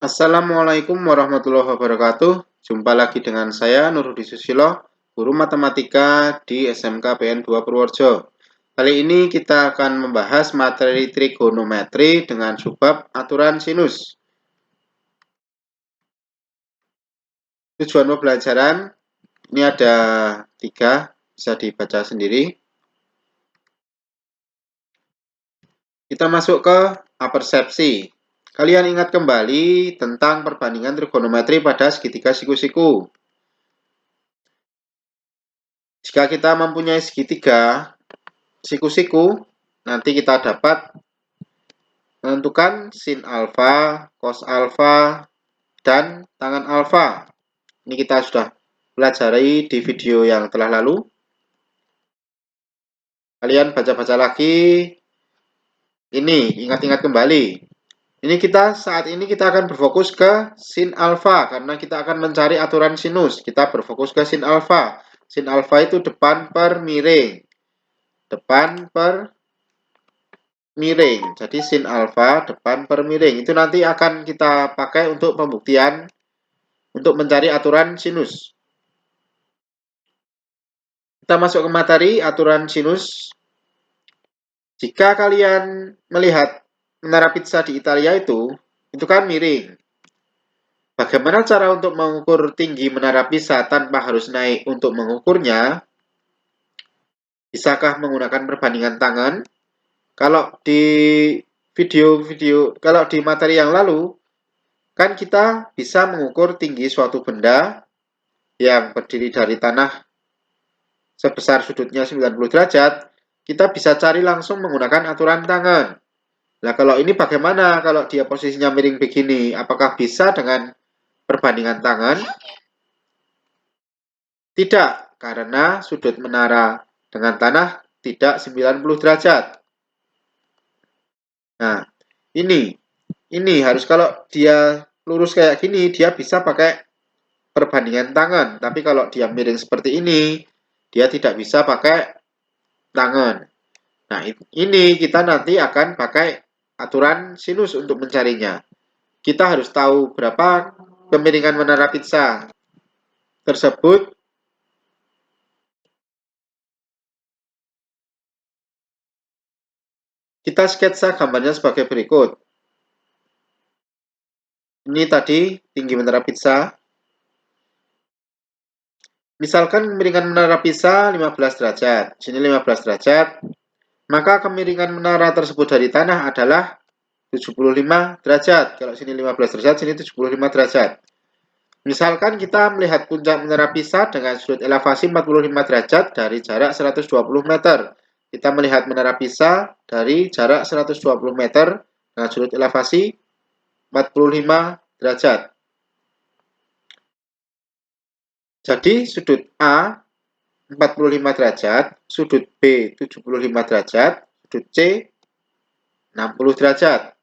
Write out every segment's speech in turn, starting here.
Assalamualaikum warahmatullahi wabarakatuh. Jumpa lagi dengan saya Nurudi Susilo, guru matematika di SMK PN 2 Purworejo. Kali ini kita akan membahas materi trigonometri dengan subbab aturan sinus. Tujuan pembelajaran ini ada 3, bisa dibaca sendiri. Kita masuk ke apersepsi. Kalian ingat kembali tentang perbandingan trigonometri pada segitiga siku-siku. Jika kita mempunyai segitiga siku-siku, nanti kita dapat menentukan sin alfa, cos alfa, dan tangen alfa. Ini kita sudah pelajari di video yang telah lalu. Kalian baca-baca lagi. Ini, ingat-ingat kembali. Saat ini kita akan berfokus ke sin alfa, karena kita akan mencari aturan sinus. Kita berfokus ke sin alfa. Sin alfa itu depan per miring. Depan per miring. Jadi sin alfa depan per miring. Itu nanti akan kita pakai untuk pembuktian untuk mencari aturan sinus. Kita masuk ke materi aturan sinus. Jika kalian melihat menara pizza di Italia itu kan miring. Bagaimana cara untuk mengukur tinggi menara pizza tanpa harus naik untuk mengukurnya? Bisakah menggunakan perbandingan tangan? Kalau di kalau di materi yang lalu, kan kita bisa mengukur tinggi suatu benda yang berdiri dari tanah sebesar sudutnya 90 derajat, kita bisa cari langsung menggunakan aturan tangan. Nah, kalau ini bagaimana kalau dia posisinya miring begini? Apakah bisa dengan perbandingan tangan? Tidak, karena sudut menara dengan tanah tidak 90 derajat. Nah, ini harus kalau dia lurus kayak gini, dia bisa pakai perbandingan tangan. Tapi kalau dia miring seperti ini, dia tidak bisa pakai tangan. Nah, ini kita nanti akan pakai aturan sinus untuk mencarinya. Kita harus tahu berapa kemiringan menara pizza tersebut. Kita sketsa gambarnya sebagai berikut. Ini tadi tinggi menara pizza. Misalkan kemiringan menara pizza 15 derajat. Sini 15 derajat. Maka kemiringan menara tersebut dari tanah adalah 75 derajat. Kalau sini 15 derajat, sini 75 derajat. Misalkan kita melihat puncak menara Pisa dengan sudut elevasi 45 derajat dari jarak 120 meter. Kita melihat menara Pisa dari jarak 120 meter dengan sudut elevasi 45 derajat. Jadi sudut A 45 derajat, sudut B 75 derajat, sudut C 60 derajat.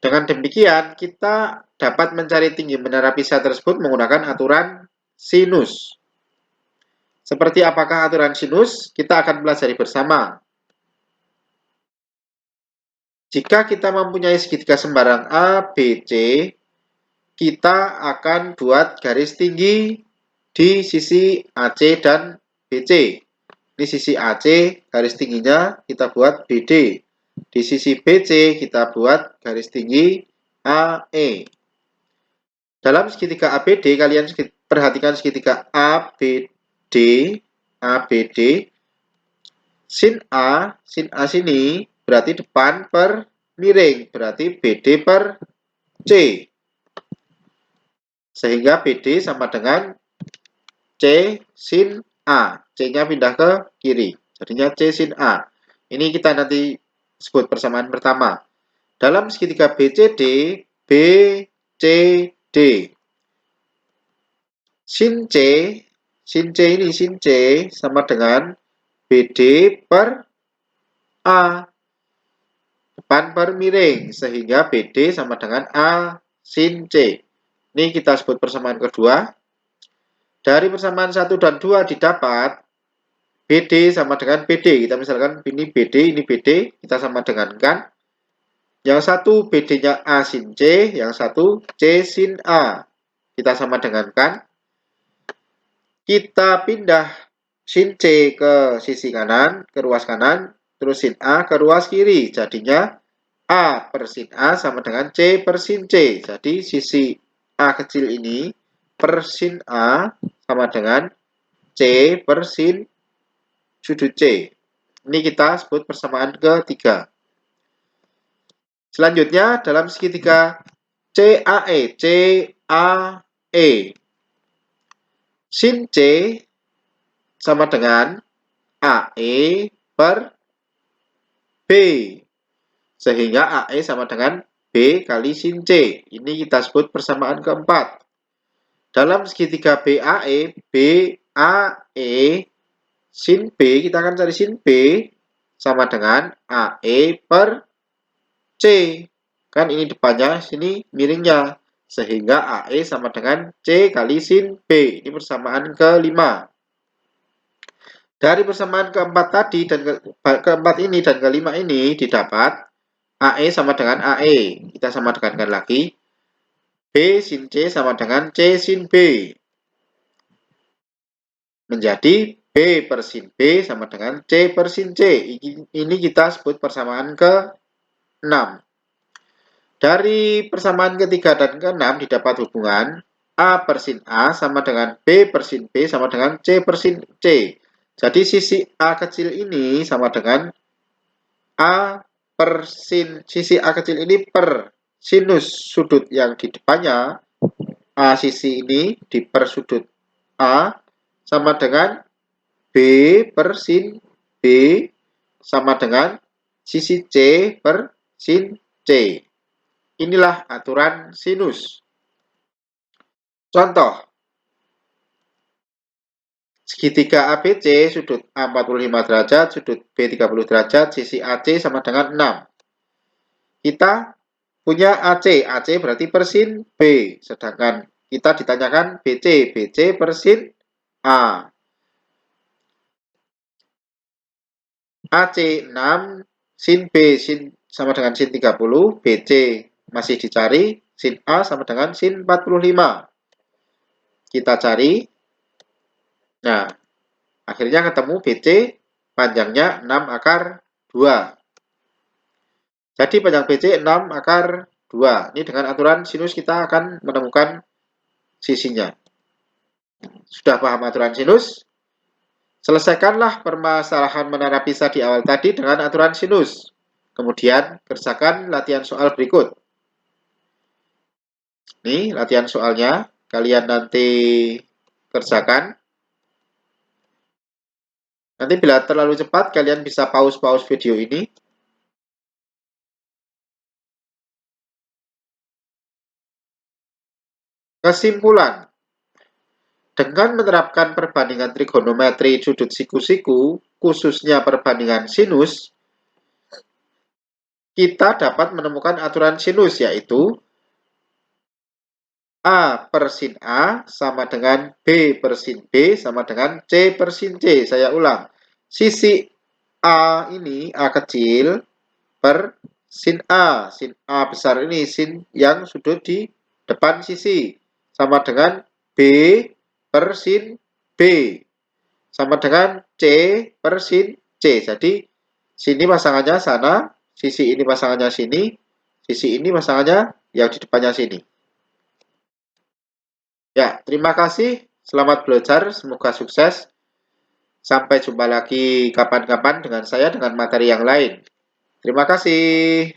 Dengan demikian, kita dapat mencari tinggi menara Pisa tersebut menggunakan aturan sinus. Seperti apakah aturan sinus? Kita akan pelajari bersama. Jika kita mempunyai segitiga sembarang A, B, C, kita akan buat garis tinggi di sisi AC dan BC. Ini sisi AC, garis tingginya kita buat BD. Di sisi BC kita buat garis tinggi AE. Dalam segitiga ABD, kalian perhatikan segitiga ABD, sin A sini berarti depan per miring, berarti BD per C. Sehingga BD sama dengan C sin A. C-nya pindah ke kiri. Jadinya C sin A. Ini kita nanti sebut persamaan pertama. Dalam segitiga BCD, BCD. Sin C ini sin C sama dengan BD per A. Depan per miring. Sehingga BD sama dengan A sin C. Ini kita sebut persamaan kedua. Dari persamaan 1 dan 2 didapat BD sama dengan BD. Kita misalkan ini BD, kita sama dengankan. Yang satu BD-nya A sin C, yang satu C sin A. Kita sama dengankan. Kita pindah sin C ke sisi kanan, ke ruas kanan, terus sin A ke ruas kiri. Jadinya A per sin A sama dengan C per sin C. Jadi sisi A kecil ini per sin A sama dengan C per sin sudut C. Ini kita sebut persamaan ketiga. Selanjutnya dalam segitiga CAE, CAE. Sin C sama dengan AE per B. Sehingga AE sama dengan B kali sin C. Ini kita sebut persamaan keempat. Dalam segitiga BAE, BAE sin B, kita akan cari sin B sama dengan AE per C. Kan ini depannya, sini miringnya. Sehingga AE sama dengan C kali sin B. Ini persamaan kelima. Dari persamaan keempat tadi dan keempat ini dan kelima ini didapat AE sama dengan AE. Kita sama tekankan lagi. B sin C sama dengan C sin B. Menjadi B per sin B sama dengan C per sin C. Ini kita sebut persamaan ke-6. Dari persamaan ketiga dan ke-6 didapat hubungan A per sin A sama dengan B per sin B sama dengan C per sin C. Jadi sisi A kecil ini sama dengan A per sin, sisi A kecil ini per sinus sudut yang di depannya. A sisi ini di per sudut A sama dengan B per sin B sama dengan sisi C per sin C. Inilah aturan sinus. Contoh. Segitiga ABC, sudut A 45 derajat, sudut B 30 derajat, sisi AC sama dengan 6. Kita punya AC, AC berarti per sin B. Sedangkan kita ditanyakan BC, BC per sin A. AC 6, sin B sin sama dengan sin 30, BC masih dicari, sin A sama dengan sin 45. Kita cari. Nah, akhirnya ketemu BC panjangnya 6 akar 2. Jadi panjang BC 6 akar 2. Ini dengan aturan sinus kita akan menemukan sisinya. Sudah paham aturan sinus? Selesaikanlah permasalahan menara pisah di awal tadi dengan aturan sinus. Kemudian kerjakan latihan soal berikut. Ini latihan soalnya. Kalian nanti kerjakan. Nanti bila terlalu cepat, kalian bisa pause video ini. Kesimpulan. Dengan menerapkan perbandingan trigonometri sudut siku-siku, khususnya perbandingan sinus, kita dapat menemukan aturan sinus, yaitu A per sin A sama dengan B per sin B sama dengan C per sin C. Saya ulang. Sisi A ini, A kecil, per sin A. Sin A besar ini, sin yang sudut di depan sisi. Sama dengan B per sin B. Sama dengan C per sin C. Jadi, sini pasangannya sana, sisi ini pasangannya sini, sisi ini pasangannya yang di depannya sini. Ya, terima kasih. Selamat belajar. Semoga sukses. Sampai jumpa lagi kapan-kapan dengan saya dengan materi yang lain. Terima kasih.